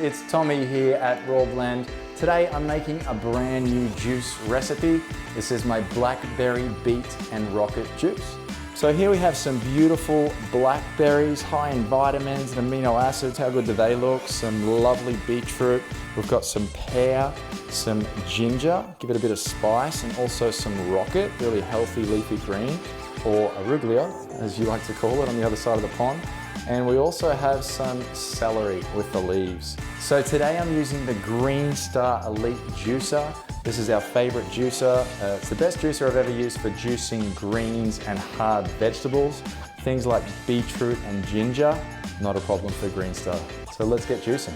it's Tommy here at Raw Blend. Today I'm making a brand new juice recipe. This is my Blackberry Beet and Rocket Juice. So here we have some beautiful blackberries, high in vitamins and amino acids. How good do they look? Some lovely beetroot. We've got some pear, some ginger, give it a bit of spice, and also some rocket, really healthy leafy green, or arugula, as you like to call it, on the other side of the pond. And we also have some celery with the leaves. So today I'm using the Greenstar Elite Juicer. This is our favorite juicer. It's the best juicer I've ever used for juicing greens and hard vegetables. Things like beetroot and ginger, not a problem for Greenstar. So let's get juicing.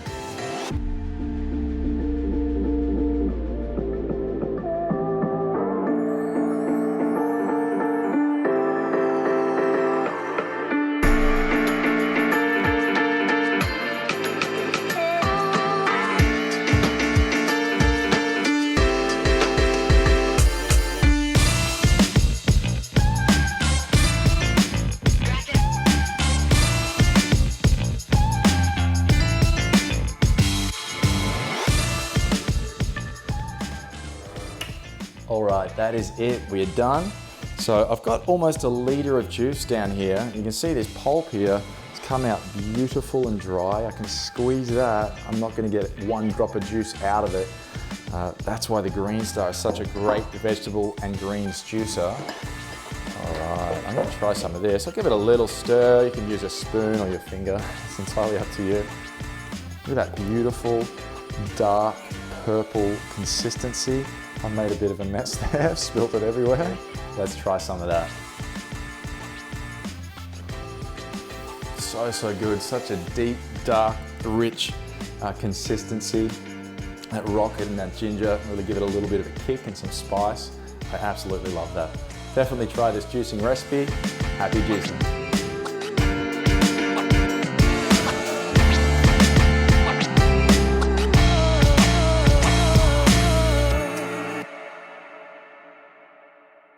All right, that is it, we're done. So I've got almost a liter of juice down here. You can see this pulp here, it's come out beautiful and dry. I can squeeze that. I'm not gonna get one drop of juice out of it. That's why the Greenstar is such a great vegetable and greens juicer. All right, I'm gonna try some of this. I'll give it a little stir. You can use a spoon or your finger. It's entirely up to you. Look at that beautiful, dark, purple consistency. I made a bit of a mess there, spilled it everywhere. Let's try some of that. So good, such a deep, dark, rich consistency. That rocket and that ginger really give it a little bit of a kick and some spice. I absolutely love that. Definitely try this juicing recipe. Happy juicing.